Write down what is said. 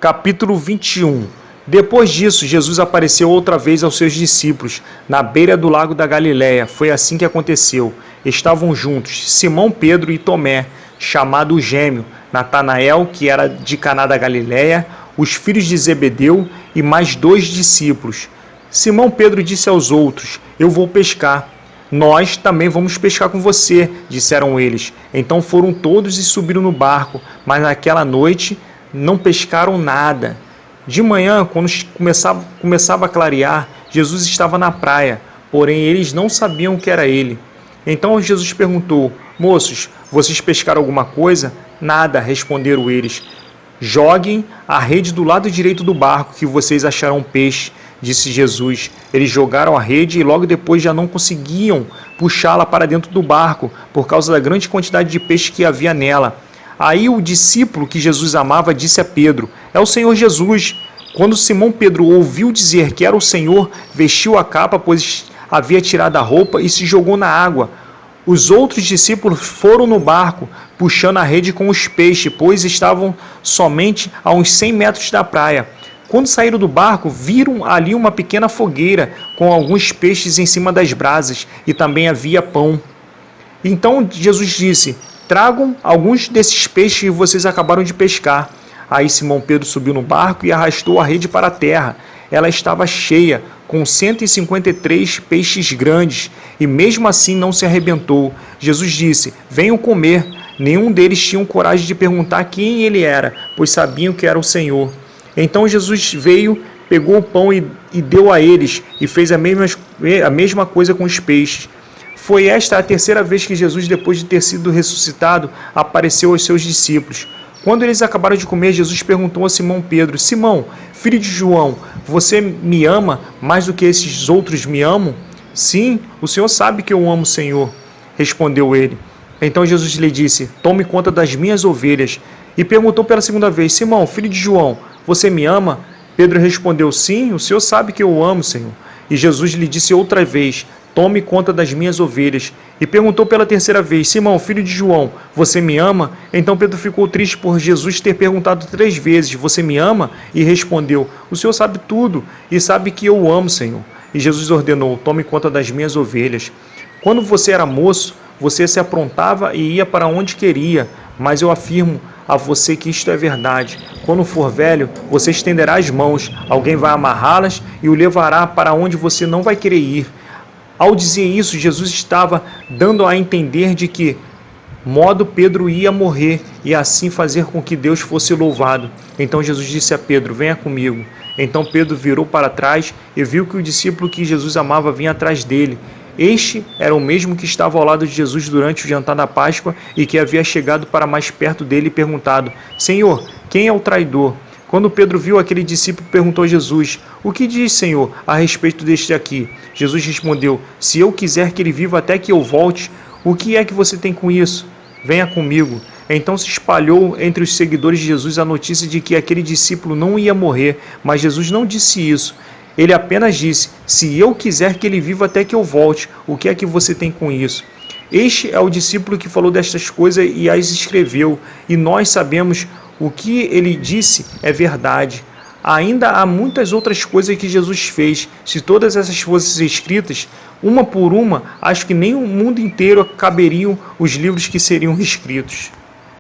Capítulo 21. Depois disso, Jesus apareceu outra vez aos seus discípulos, na beira do lago da Galileia. Foi assim que aconteceu. Estavam juntos Simão Pedro e Tomé, chamado o Gêmeo, Natanael, que era de Caná da Galileia, os filhos de Zebedeu e mais 2 discípulos. Simão Pedro disse aos outros: Eu vou pescar. Nós também vamos pescar com você, disseram eles. Então foram todos e subiram no barco, mas naquela noite não pescaram nada. De manhã, quando começava a clarear, Jesus estava na praia, porém eles não sabiam que era ele. Então Jesus perguntou: Moços, vocês pescaram alguma coisa? Nada, responderam eles. Joguem a rede do lado direito do barco, que vocês acharão peixe, disse Jesus. Eles jogaram a rede e logo depois já não conseguiam puxá-la para dentro do barco, por causa da grande quantidade de peixe que havia nela. Aí o discípulo que Jesus amava disse a Pedro: É o Senhor Jesus. Quando Simão Pedro ouviu dizer que era o Senhor, vestiu a capa, pois havia tirado a roupa, e se jogou na água. Os outros discípulos foram no barco, puxando a rede com os peixes, pois estavam somente a uns 100 metros da praia. Quando saíram do barco, viram ali uma pequena fogueira, com alguns peixes em cima das brasas, e também havia pão. Então Jesus disse: Tragam alguns desses peixes que vocês acabaram de pescar. Aí Simão Pedro subiu no barco e arrastou a rede para a terra. Ela estava cheia, com 153 peixes grandes, e mesmo assim não se arrebentou. Jesus disse: Venham comer. Nenhum deles tinha coragem de perguntar quem ele era, pois sabiam que era o Senhor. Então Jesus veio, pegou o pão e deu a eles, e fez a mesma coisa com os peixes. Foi esta a terceira vez que Jesus, depois de ter sido ressuscitado, apareceu aos seus discípulos. Quando eles acabaram de comer, Jesus perguntou a Simão Pedro: Simão, filho de João, você me ama mais do que esses outros me amam? Sim, o Senhor sabe que eu amo o Senhor, respondeu ele. Então Jesus lhe disse: Tome conta das minhas ovelhas. E perguntou pela segunda vez: Simão, filho de João, você me ama? Pedro respondeu: Sim, o Senhor sabe que eu o amo, Senhor. E Jesus lhe disse outra vez: Tome conta das minhas ovelhas. E perguntou pela terceira vez: Simão, filho de João, você me ama? Então Pedro ficou triste por Jesus ter perguntado 3 vezes: Você me ama? E respondeu: O Senhor sabe tudo e sabe que eu o amo, Senhor. E Jesus ordenou: Tome conta das minhas ovelhas. Quando você era moço, você se aprontava e ia para onde queria, mas eu afirmo a você que isto é verdade. Quando for velho, você estenderá as mãos, alguém vai amarrá-las e o levará para onde você não vai querer ir. Ao dizer isso, Jesus estava dando a entender de que modo Pedro ia morrer e assim fazer com que Deus fosse louvado. Então Jesus disse a Pedro: Venha comigo. Então Pedro virou para trás e viu que o discípulo que Jesus amava vinha atrás dele. Este era o mesmo que estava ao lado de Jesus durante o jantar da Páscoa e que havia chegado para mais perto dele e perguntado: Senhor, quem é o traidor? Quando Pedro viu aquele discípulo, perguntou a Jesus: O que diz, Senhor, a respeito deste aqui? Jesus respondeu: Se eu quiser que ele viva até que eu volte, o que é que você tem com isso? Venha comigo. Então se espalhou entre os seguidores de Jesus a notícia de que aquele discípulo não ia morrer, mas Jesus não disse isso. Ele apenas disse: Se eu quiser que ele viva até que eu volte, o que é que você tem com isso? Este é o discípulo que falou destas coisas e as escreveu, e nós sabemos o que ele disse é verdade. Ainda há muitas outras coisas que Jesus fez. Se todas essas fossem escritas, uma por uma, acho que nem o mundo inteiro caberiam os livros que seriam escritos.